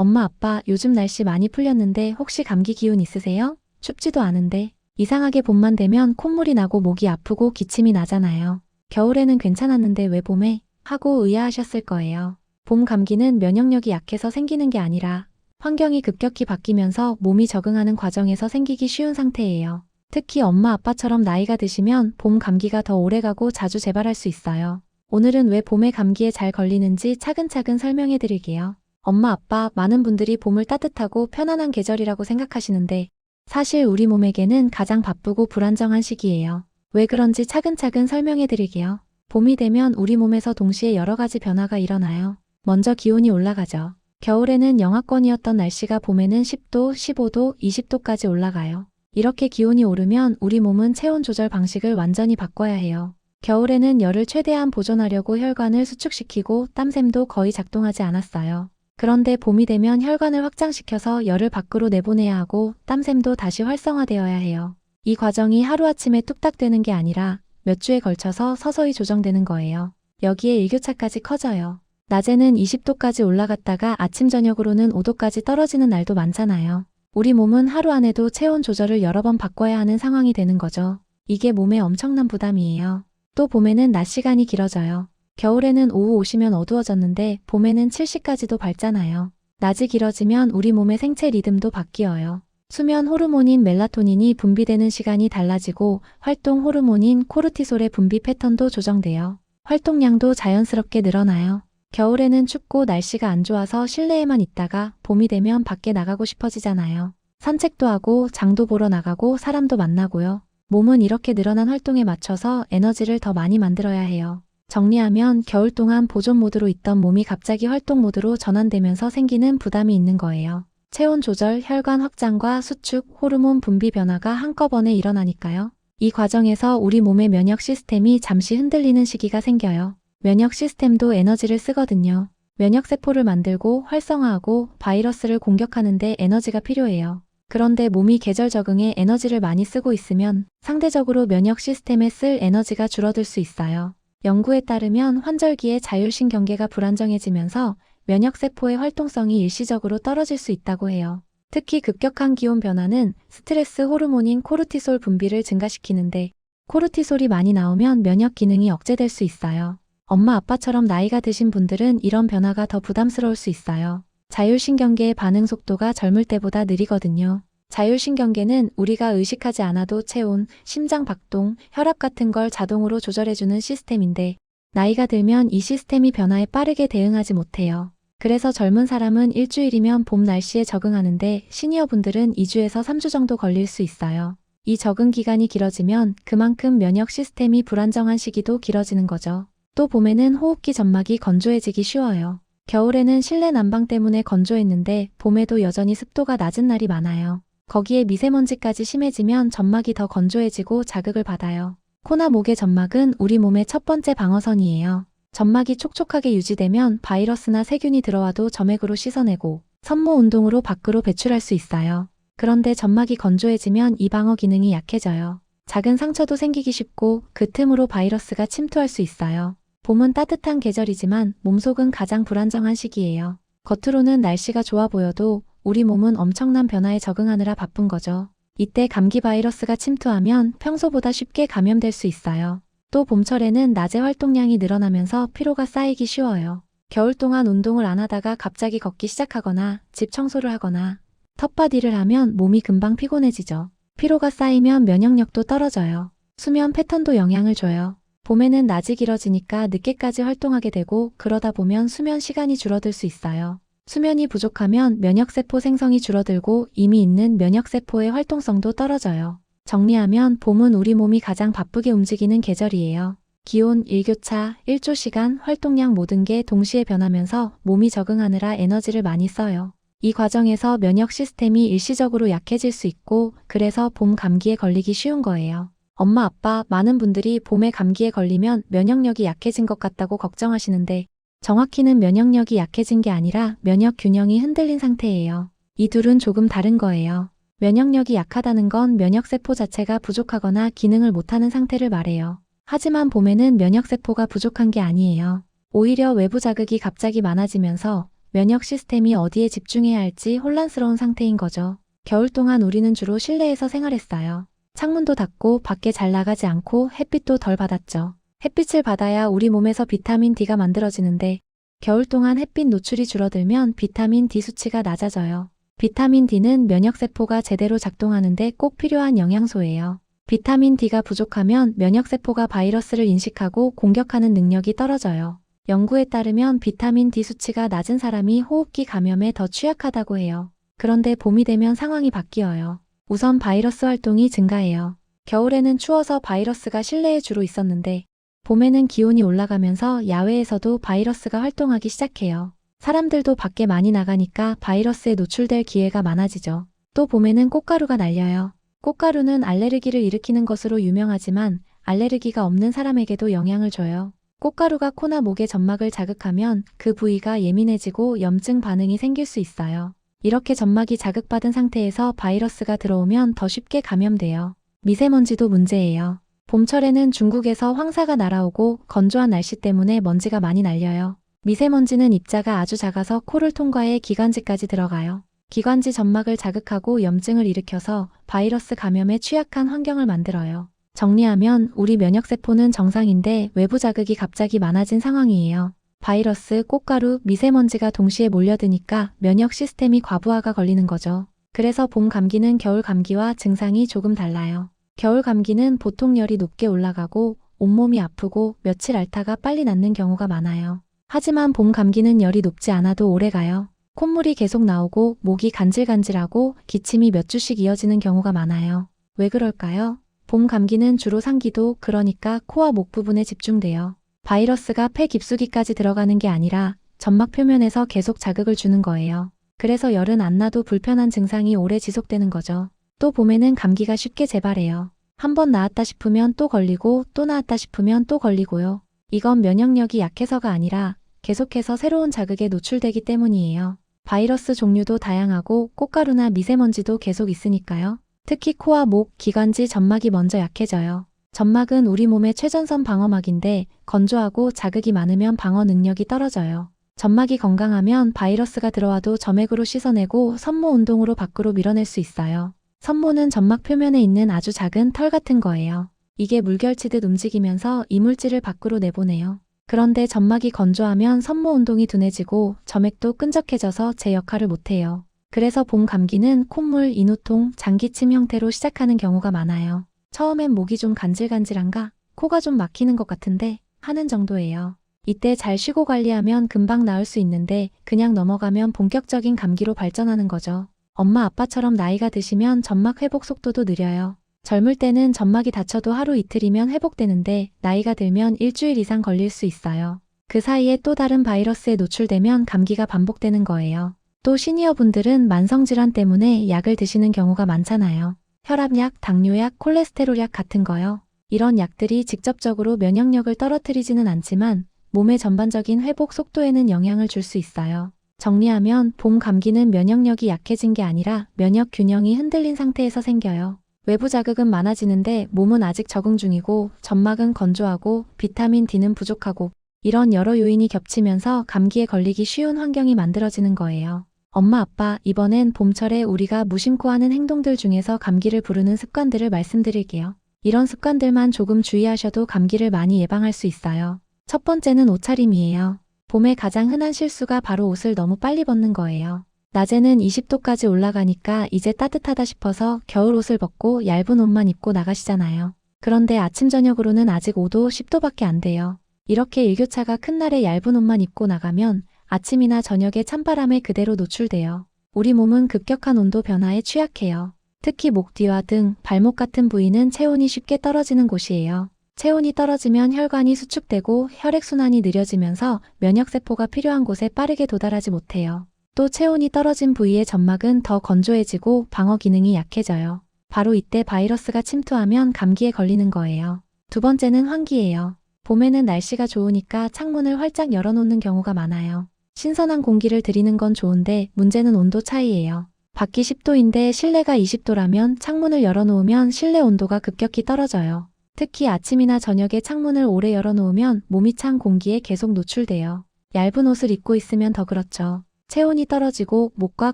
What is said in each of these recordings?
엄마, 아빠, 요즘 날씨 많이 풀렸는데 혹시 감기 기운 있으세요? 춥지도 않은데. 이상하게 봄만 되면 콧물이 나고 목이 아프고 기침이 나잖아요. 겨울에는 괜찮았는데 왜 봄에? 하고 의아하셨을 거예요. 봄 감기는 면역력이 약해서 생기는 게 아니라 환경이 급격히 바뀌면서 몸이 적응하는 과정에서 생기기 쉬운 상태예요. 특히 엄마, 아빠처럼 나이가 드시면 봄 감기가 더 오래가고 자주 재발할 수 있어요. 오늘은 왜 봄에 감기에 잘 걸리는지 차근차근 설명해 드릴게요. 엄마, 아빠, 많은 분들이 봄을 따뜻하고 편안한 계절이라고 생각하시는데 사실 우리 몸에게는 가장 바쁘고 불안정한 시기예요. 왜 그런지 차근차근 설명해 드릴게요. 봄이 되면 우리 몸에서 동시에 여러 가지 변화가 일어나요. 먼저 기온이 올라가죠. 겨울에는 영하권이었던 날씨가 봄에는 10도, 15도, 20도까지 올라가요. 이렇게 기온이 오르면 우리 몸은 체온 조절 방식을 완전히 바꿔야 해요. 겨울에는 열을 최대한 보존하려고 혈관을 수축시키고 땀샘도 거의 작동하지 않았어요. 그런데 봄이 되면 혈관을 확장시켜서 열을 밖으로 내보내야 하고 땀샘도 다시 활성화되어야 해요. 이 과정이 하루아침에 뚝딱 되는 게 아니라 몇 주에 걸쳐서 서서히 조정되는 거예요. 여기에 일교차까지 커져요. 낮에는 20도까지 올라갔다가 아침 저녁으로는 5도까지 떨어지는 날도 많잖아요. 우리 몸은 하루 안에도 체온 조절을 여러 번 바꿔야 하는 상황이 되는 거죠. 이게 몸에 엄청난 부담이에요. 또 봄에는 낮 시간이 길어져요. 겨울에는 오후 오시면 어두워졌는데 봄에는 7시까지도 밝잖아요. 낮이 길어지면 우리 몸의 생체 리듬도 바뀌어요. 수면 호르몬인 멜라토닌이 분비되는 시간이 달라지고 활동 호르몬인 코르티솔의 분비 패턴도 조정돼요. 활동량도 자연스럽게 늘어나요. 겨울에는 춥고 날씨가 안 좋아서 실내에만 있다가 봄이 되면 밖에 나가고 싶어지잖아요. 산책도 하고 장도 보러 나가고 사람도 만나고요. 몸은 이렇게 늘어난 활동에 맞춰서 에너지를 더 많이 만들어야 해요. 정리하면 겨울 동안 보존 모드로 있던 몸이 갑자기 활동 모드로 전환되면서 생기는 부담이 있는 거예요. 체온 조절, 혈관 확장과 수축, 호르몬 분비 변화가 한꺼번에 일어나니까요. 이 과정에서 우리 몸의 면역 시스템이 잠시 흔들리는 시기가 생겨요. 면역 시스템도 에너지를 쓰거든요. 면역세포를 만들고 활성화하고 바이러스를 공격하는데 에너지가 필요해요. 그런데 몸이 계절 적응에 에너지를 많이 쓰고 있으면 상대적으로 면역 시스템에 쓸 에너지가 줄어들 수 있어요. 연구에 따르면 환절기에 자율신경계가 불안정해지면서 면역세포의 활동성이 일시적으로 떨어질 수 있다고 해요. 특히 급격한 기온 변화는 스트레스 호르몬인 코르티솔 분비를 증가시키는데 코르티솔이 많이 나오면 면역 기능이 억제될 수 있어요. 엄마, 아빠처럼 나이가 드신 분들은 이런 변화가 더 부담스러울 수 있어요. 자율신경계의 반응 속도가 젊을 때보다 느리거든요. 자율신경계는 우리가 의식하지 않아도 체온, 심장 박동, 혈압 같은 걸 자동으로 조절해주는 시스템인데 나이가 들면 이 시스템이 변화에 빠르게 대응하지 못해요. 그래서 젊은 사람은 일주일이면 봄 날씨에 적응하는데 시니어분들은 2주에서 3주 정도 걸릴 수 있어요. 이 적응 기간이 길어지면 그만큼 면역 시스템이 불안정한 시기도 길어지는 거죠. 또 봄에는 호흡기 점막이 건조해지기 쉬워요. 겨울에는 실내 난방 때문에 건조했는데 봄에도 여전히 습도가 낮은 날이 많아요. 거기에 미세먼지까지 심해지면 점막이 더 건조해지고 자극을 받아요. 코나 목의 점막은 우리 몸의 첫 번째 방어선이에요. 점막이 촉촉하게 유지되면 바이러스나 세균이 들어와도 점액으로 씻어내고 섬모 운동으로 밖으로 배출할 수 있어요. 그런데 점막이 건조해지면 이 방어 기능이 약해져요. 작은 상처도 생기기 쉽고 그 틈으로 바이러스가 침투할 수 있어요. 봄은 따뜻한 계절이지만 몸속은 가장 불안정한 시기예요. 겉으로는 날씨가 좋아 보여도 우리 몸은 엄청난 변화에 적응하느라 바쁜 거죠. 이때 감기 바이러스가 침투하면 평소보다 쉽게 감염될 수 있어요. 또 봄철에는 낮에 활동량이 늘어나면서 피로가 쌓이기 쉬워요. 겨울 동안 운동을 안 하다가 갑자기 걷기 시작하거나 집 청소를 하거나 텃밭 일을 하면 몸이 금방 피곤해지죠. 피로가 쌓이면 면역력도 떨어져요. 수면 패턴도 영향을 줘요. 봄에는 낮이 길어지니까 늦게까지 활동하게 되고 그러다 보면 수면 시간이 줄어들 수 있어요. 수면이 부족하면 면역세포 생성이 줄어들고 이미 있는 면역세포의 활동성도 떨어져요. 정리하면 봄은 우리 몸이 가장 바쁘게 움직이는 계절이에요. 기온, 일교차, 일조 시간, 활동량 모든 게 동시에 변하면서 몸이 적응하느라 에너지를 많이 써요. 이 과정에서 면역 시스템이 일시적으로 약해질 수 있고 그래서 봄 감기에 걸리기 쉬운 거예요. 엄마, 아빠, 많은 분들이 봄에 감기에 걸리면 면역력이 약해진 것 같다고 걱정하시는데 정확히는 면역력이 약해진 게 아니라 면역 균형이 흔들린 상태예요. 이 둘은 조금 다른 거예요. 면역력이 약하다는 건 면역세포 자체가 부족하거나 기능을 못하는 상태를 말해요. 하지만 봄에는 면역세포가 부족한 게 아니에요. 오히려 외부 자극이 갑자기 많아지면서 면역 시스템이 어디에 집중해야 할지 혼란스러운 상태인 거죠. 겨울 동안 우리는 주로 실내에서 생활했어요. 창문도 닫고 밖에 잘 나가지 않고 햇빛도 덜 받았죠. 햇빛을 받아야 우리 몸에서 비타민 D가 만들어지는데 겨울 동안 햇빛 노출이 줄어들면 비타민 D 수치가 낮아져요. 비타민 D는 면역세포가 제대로 작동하는데 꼭 필요한 영양소예요. 비타민 D가 부족하면 면역세포가 바이러스를 인식하고 공격하는 능력이 떨어져요. 연구에 따르면 비타민 D 수치가 낮은 사람이 호흡기 감염에 더 취약하다고 해요. 그런데 봄이 되면 상황이 바뀌어요. 우선 바이러스 활동이 증가해요. 겨울에는 추워서 바이러스가 실내에 주로 있었는데 봄에는 기온이 올라가면서 야외에서도 바이러스가 활동하기 시작해요. 사람들도 밖에 많이 나가니까 바이러스에 노출될 기회가 많아지죠. 또 봄에는 꽃가루가 날려요. 꽃가루는 알레르기를 일으키는 것으로 유명하지만 알레르기가 없는 사람에게도 영향을 줘요. 꽃가루가 코나 목의 점막을 자극하면 그 부위가 예민해지고 염증 반응이 생길 수 있어요. 이렇게 점막이 자극받은 상태에서 바이러스가 들어오면 더 쉽게 감염돼요. 미세먼지도 문제예요. 봄철에는 중국에서 황사가 날아오고 건조한 날씨 때문에 먼지가 많이 날려요. 미세먼지는 입자가 아주 작아서 코를 통과해 기관지까지 들어가요. 기관지 점막을 자극하고 염증을 일으켜서 바이러스 감염에 취약한 환경을 만들어요. 정리하면 우리 면역세포는 정상인데 외부 자극이 갑자기 많아진 상황이에요. 바이러스, 꽃가루, 미세먼지가 동시에 몰려드니까 면역 시스템이 과부하가 걸리는 거죠. 그래서 봄 감기는 겨울 감기와 증상이 조금 달라요. 겨울 감기는 보통 열이 높게 올라가고 온몸이 아프고 며칠 앓다가 빨리 낫는 경우가 많아요. 하지만 봄 감기는 열이 높지 않아도 오래 가요. 콧물이 계속 나오고 목이 간질간질하고 기침이 몇 주씩 이어지는 경우가 많아요. 왜 그럴까요? 봄 감기는 주로 상기도, 그러니까 코와 목 부분에 집중돼요. 바이러스가 폐 깊숙이까지 들어가는 게 아니라 점막 표면에서 계속 자극을 주는 거예요. 그래서 열은 안 나도 불편한 증상이 오래 지속되는 거죠. 또 봄에는 감기가 쉽게 재발해요. 한번 나았다 싶으면 또 걸리고 또 나았다 싶으면 또 걸리고요. 이건 면역력이 약해서가 아니라 계속해서 새로운 자극에 노출되기 때문이에요. 바이러스 종류도 다양하고 꽃가루나 미세먼지도 계속 있으니까요. 특히 코와 목, 기관지, 점막이 먼저 약해져요. 점막은 우리 몸의 최전선 방어막인데 건조하고 자극이 많으면 방어 능력이 떨어져요. 점막이 건강하면 바이러스가 들어와도 점액으로 씻어내고 섬모 운동으로 밖으로 밀어낼 수 있어요. 섬모는 점막 표면에 있는 아주 작은 털 같은 거예요. 이게 물결치듯 움직이면서 이물질을 밖으로 내보내요. 그런데 점막이 건조하면 섬모 운동이 둔해지고 점액도 끈적해져서 제 역할을 못해요. 그래서 봄 감기는 콧물, 인후통, 장기침 형태로 시작하는 경우가 많아요. 처음엔 목이 좀 간질간질한가? 코가 좀 막히는 것 같은데? 하는 정도예요. 이때 잘 쉬고 관리하면 금방 나을 수 있는데 그냥 넘어가면 본격적인 감기로 발전하는 거죠. 엄마 아빠처럼 나이가 드시면 점막 회복 속도도 느려요. 젊을 때는 점막이 다쳐도 하루 이틀이면 회복되는데 나이가 들면 일주일 이상 걸릴 수 있어요. 그 사이에 또 다른 바이러스에 노출되면 감기가 반복되는 거예요. 또 시니어분들은 만성질환 때문에 약을 드시는 경우가 많잖아요. 혈압약, 당뇨약, 콜레스테롤약 같은 거요. 이런 약들이 직접적으로 면역력을 떨어뜨리지는 않지만 몸의 전반적인 회복 속도에는 영향을 줄 수 있어요. 정리하면 봄 감기는 면역력이 약해진 게 아니라 면역 균형이 흔들린 상태에서 생겨요. 외부 자극은 많아지는데 몸은 아직 적응 중이고 점막은 건조하고 비타민 D는 부족하고 이런 여러 요인이 겹치면서 감기에 걸리기 쉬운 환경이 만들어지는 거예요. 엄마 아빠, 이번엔 봄철에 우리가 무심코 하는 행동들 중에서 감기를 부르는 습관들을 말씀드릴게요. 이런 습관들만 조금 주의하셔도 감기를 많이 예방할 수 있어요. 첫 번째는 옷차림이에요. 봄에 가장 흔한 실수가 바로 옷을 너무 빨리 벗는 거예요. 낮에는 20도까지 올라가니까 이제 따뜻하다 싶어서 겨울 옷을 벗고 얇은 옷만 입고 나가시잖아요. 그런데 아침 저녁으로는 아직 5도, 10도밖에 안 돼요. 이렇게 일교차가 큰 날에 얇은 옷만 입고 나가면 아침이나 저녁에 찬바람에 그대로 노출돼요. 우리 몸은 급격한 온도 변화에 취약해요. 특히 목 뒤와 등, 발목 같은 부위는 체온이 쉽게 떨어지는 곳이에요. 체온이 떨어지면 혈관이 수축되고 혈액순환이 느려지면서 면역세포가 필요한 곳에 빠르게 도달하지 못해요. 또 체온이 떨어진 부위의 점막은 더 건조해지고 방어 기능이 약해져요. 바로 이때 바이러스가 침투하면 감기에 걸리는 거예요. 두 번째는 환기예요. 봄에는 날씨가 좋으니까 창문을 활짝 열어놓는 경우가 많아요. 신선한 공기를 들이는 건 좋은데 문제는 온도 차이예요. 밖이 10도인데 실내가 20도라면 창문을 열어놓으면 실내 온도가 급격히 떨어져요. 특히 아침이나 저녁에 창문을 오래 열어놓으면 몸이 찬 공기에 계속 노출돼요. 얇은 옷을 입고 있으면 더 그렇죠. 체온이 떨어지고 목과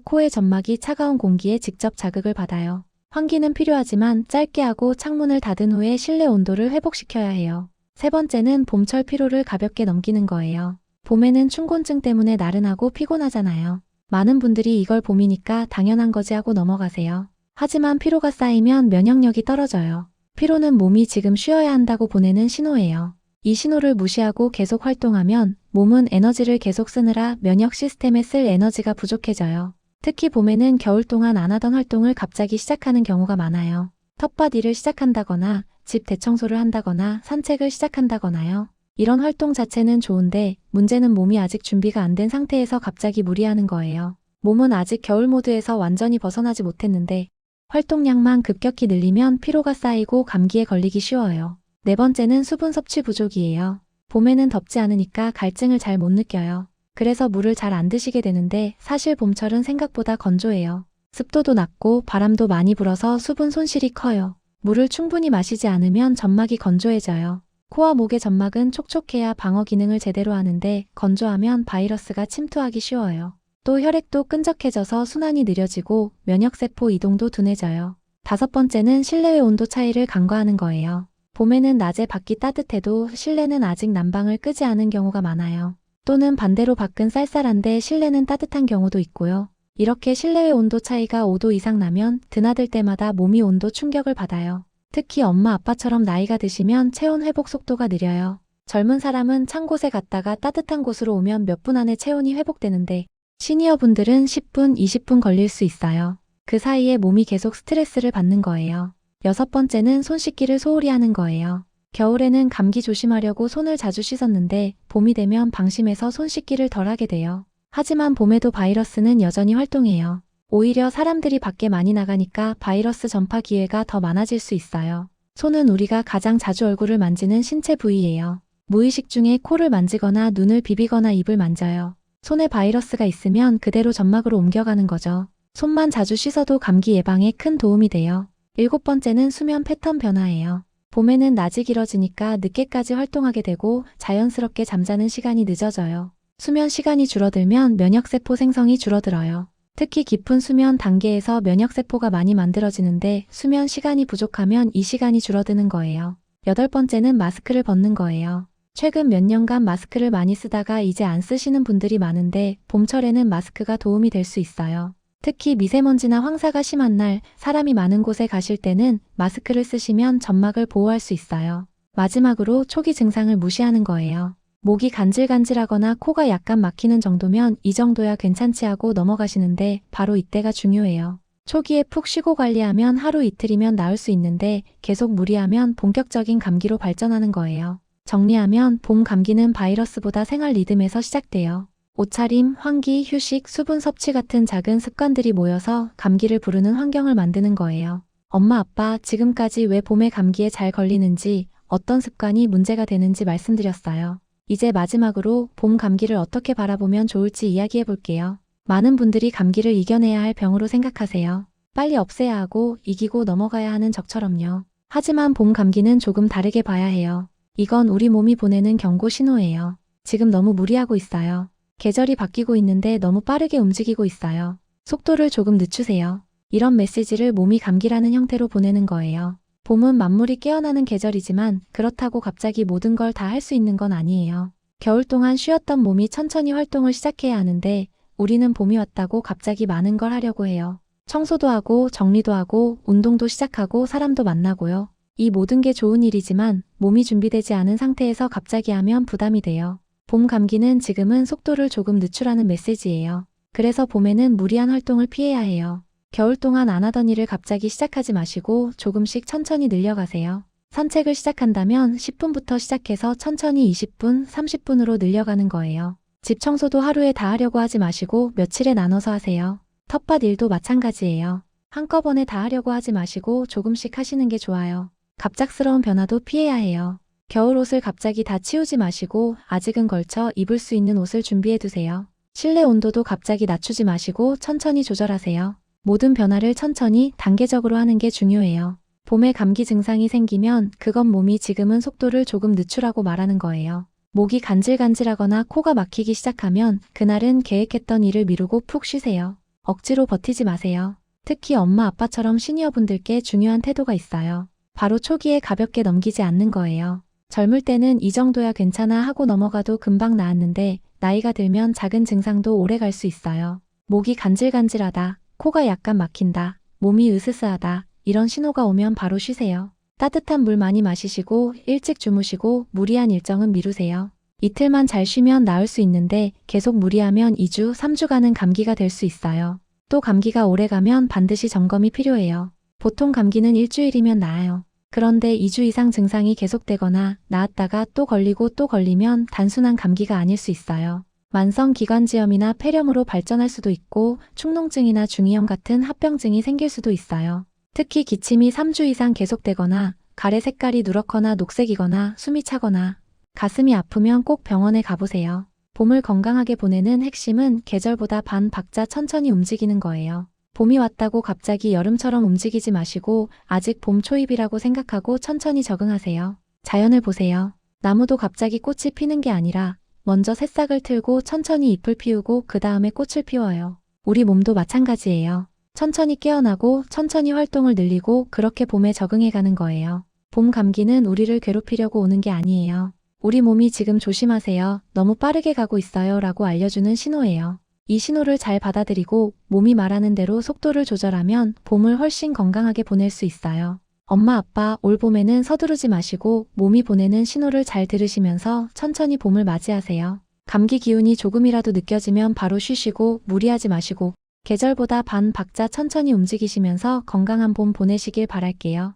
코의 점막이 차가운 공기에 직접 자극을 받아요. 환기는 필요하지만 짧게 하고 창문을 닫은 후에 실내 온도를 회복시켜야 해요. 세 번째는 봄철 피로를 가볍게 넘기는 거예요. 봄에는 춘곤증 때문에 나른하고 피곤하잖아요. 많은 분들이 이걸 봄이니까 당연한 거지 하고 넘어가세요. 하지만 피로가 쌓이면 면역력이 떨어져요. 피로는 몸이 지금 쉬어야 한다고 보내는 신호예요. 이 신호를 무시하고 계속 활동하면 몸은 에너지를 계속 쓰느라 면역 시스템에 쓸 에너지가 부족해져요. 특히 봄에는 겨울 동안 안 하던 활동을 갑자기 시작하는 경우가 많아요. 텃밭 일을 시작한다거나 집 대청소를 한다거나 산책을 시작한다거나요. 이런 활동 자체는 좋은데 문제는 몸이 아직 준비가 안 된 상태에서 갑자기 무리하는 거예요. 몸은 아직 겨울 모드에서 완전히 벗어나지 못했는데 활동량만 급격히 늘리면 피로가 쌓이고 감기에 걸리기 쉬워요. 네 번째는 수분 섭취 부족이에요. 봄에는 덥지 않으니까 갈증을 잘 못 느껴요. 그래서 물을 잘 안 드시게 되는데 사실 봄철은 생각보다 건조해요. 습도도 낮고 바람도 많이 불어서 수분 손실이 커요. 물을 충분히 마시지 않으면 점막이 건조해져요. 코와 목의 점막은 촉촉해야 방어 기능을 제대로 하는데 건조하면 바이러스가 침투하기 쉬워요. 또 혈액도 끈적해져서 순환이 느려지고 면역세포 이동도 둔해져요. 다섯 번째는 실내외 온도 차이를 간과하는 거예요. 봄에는 낮에 밖이 따뜻해도 실내는 아직 난방을 끄지 않은 경우가 많아요. 또는 반대로 밖은 쌀쌀한데 실내는 따뜻한 경우도 있고요. 이렇게 실내외 온도 차이가 5도 이상 나면 드나들 때마다 몸이 온도 충격을 받아요. 특히 엄마 아빠처럼 나이가 드시면 체온 회복 속도가 느려요. 젊은 사람은 찬 곳에 갔다가 따뜻한 곳으로 오면 몇 분 안에 체온이 회복되는데 시니어분들은 10분, 20분 걸릴 수 있어요. 그 사이에 몸이 계속 스트레스를 받는 거예요. 여섯 번째는 손 씻기를 소홀히 하는 거예요. 겨울에는 감기 조심하려고 손을 자주 씻었는데 봄이 되면 방심해서 손 씻기를 덜 하게 돼요. 하지만 봄에도 바이러스는 여전히 활동해요. 오히려 사람들이 밖에 많이 나가니까 바이러스 전파 기회가 더 많아질 수 있어요. 손은 우리가 가장 자주 얼굴을 만지는 신체 부위예요. 무의식 중에 코를 만지거나 눈을 비비거나 입을 만져요. 손에 바이러스가 있으면 그대로 점막으로 옮겨가는 거죠. 손만 자주 씻어도 감기 예방에 큰 도움이 돼요. 일곱 번째는 수면 패턴 변화예요. 봄에는 낮이 길어지니까 늦게까지 활동하게 되고 자연스럽게 잠자는 시간이 늦어져요. 수면 시간이 줄어들면 면역세포 생성이 줄어들어요. 특히 깊은 수면 단계에서 면역세포가 많이 만들어지는데 수면 시간이 부족하면 이 시간이 줄어드는 거예요. 여덟 번째는 마스크를 벗는 거예요. 최근 몇 년간 마스크를 많이 쓰다가 이제 안 쓰시는 분들이 많은데 봄철에는 마스크가 도움이 될 수 있어요. 특히 미세먼지나 황사가 심한 날, 사람이 많은 곳에 가실 때는 마스크를 쓰시면 점막을 보호할 수 있어요. 마지막으로 초기 증상을 무시하는 거예요. 목이 간질간질하거나 코가 약간 막히는 정도면 이 정도야 괜찮지 하고 넘어가시는데 바로 이때가 중요해요. 초기에 푹 쉬고 관리하면 하루 이틀이면 나을 수 있는데 계속 무리하면 본격적인 감기로 발전하는 거예요. 정리하면 봄 감기는 바이러스보다 생활 리듬에서 시작돼요. 옷차림, 환기, 휴식, 수분 섭취 같은 작은 습관들이 모여서 감기를 부르는 환경을 만드는 거예요. 엄마, 아빠, 지금까지 왜 봄에 감기에 잘 걸리는지, 어떤 습관이 문제가 되는지 말씀드렸어요. 이제 마지막으로 봄 감기를 어떻게 바라보면 좋을지 이야기해 볼게요. 많은 분들이 감기를 이겨내야 할 병으로 생각하세요. 빨리 없애야 하고 이기고 넘어가야 하는 적처럼요. 하지만 봄 감기는 조금 다르게 봐야 해요. 이건 우리 몸이 보내는 경고 신호예요. 지금 너무 무리하고 있어요. 계절이 바뀌고 있는데 너무 빠르게 움직이고 있어요. 속도를 조금 늦추세요. 이런 메시지를 몸이 감기라는 형태로 보내는 거예요. 봄은 만물이 깨어나는 계절이지만 그렇다고 갑자기 모든 걸 다 할 수 있는 건 아니에요. 겨울 동안 쉬었던 몸이 천천히 활동을 시작해야 하는데 우리는 봄이 왔다고 갑자기 많은 걸 하려고 해요. 청소도 하고 정리도 하고 운동도 시작하고 사람도 만나고요. 이 모든 게 좋은 일이지만 몸이 준비되지 않은 상태에서 갑자기 하면 부담이 돼요. 봄 감기는 지금은 속도를 조금 늦추라는 메시지예요. 그래서 봄에는 무리한 활동을 피해야 해요. 겨울 동안 안 하던 일을 갑자기 시작하지 마시고 조금씩 천천히 늘려가세요. 산책을 시작한다면 10분부터 시작해서 천천히 20분, 30분으로 늘려가는 거예요. 집 청소도 하루에 다 하려고 하지 마시고 며칠에 나눠서 하세요. 텃밭 일도 마찬가지예요. 한꺼번에 다 하려고 하지 마시고 조금씩 하시는 게 좋아요. 갑작스러운 변화도 피해야 해요. 겨울 옷을 갑자기 다 치우지 마시고 아직은 걸쳐 입을 수 있는 옷을 준비해 두세요. 실내 온도도 갑자기 낮추지 마시고 천천히 조절하세요. 모든 변화를 천천히 단계적으로 하는 게 중요해요. 봄에 감기 증상이 생기면 그건 몸이 지금은 속도를 조금 늦추라고 말하는 거예요. 목이 간질간질하거나 코가 막히기 시작하면 그날은 계획했던 일을 미루고 푹 쉬세요. 억지로 버티지 마세요. 특히 엄마 아빠처럼 시니어분들께 중요한 태도가 있어요. 바로 초기에 가볍게 넘기지 않는 거예요. 젊을 때는 이 정도야 괜찮아 하고 넘어가도 금방 나았는데 나이가 들면 작은 증상도 오래 갈 수 있어요. 목이 간질간질하다, 코가 약간 막힌다, 몸이 으스스하다 이런 신호가 오면 바로 쉬세요. 따뜻한 물 많이 마시시고 일찍 주무시고 무리한 일정은 미루세요. 이틀만 잘 쉬면 나을 수 있는데 계속 무리하면 2주, 3주간은 감기가 될 수 있어요. 또 감기가 오래가면 반드시 점검이 필요해요. 보통 감기는 일주일이면 나아요. 그런데 2주 이상 증상이 계속되거나 나았다가 또 걸리고 또 걸리면 단순한 감기가 아닐 수 있어요. 만성 기관지염이나 폐렴으로 발전할 수도 있고 축농증이나 중이염 같은 합병증이 생길 수도 있어요. 특히 기침이 3주 이상 계속되거나 가래 색깔이 누렇거나 녹색이거나 숨이 차거나 가슴이 아프면 꼭 병원에 가보세요. 봄을 건강하게 보내는 핵심은 계절보다 반 박자 천천히 움직이는 거예요. 봄이 왔다고 갑자기 여름처럼 움직이지 마시고 아직 봄 초입이라고 생각하고 천천히 적응하세요. 자연을 보세요. 나무도 갑자기 꽃이 피는 게 아니라 먼저 새싹을 틀고 천천히 잎을 피우고 그 다음에 꽃을 피워요. 우리 몸도 마찬가지예요. 천천히 깨어나고 천천히 활동을 늘리고 그렇게 봄에 적응해가는 거예요. 봄 감기는 우리를 괴롭히려고 오는 게 아니에요. 우리 몸이 지금 조심하세요. 너무 빠르게 가고 있어요. 라고 알려주는 신호예요. 이 신호를 잘 받아들이고 몸이 말하는 대로 속도를 조절하면 봄을 훨씬 건강하게 보낼 수 있어요. 엄마 아빠 올 봄에는 서두르지 마시고 몸이 보내는 신호를 잘 들으시면서 천천히 봄을 맞이하세요. 감기 기운이 조금이라도 느껴지면 바로 쉬시고 무리하지 마시고 계절보다 반 박자 천천히 움직이시면서 건강한 봄 보내시길 바랄게요.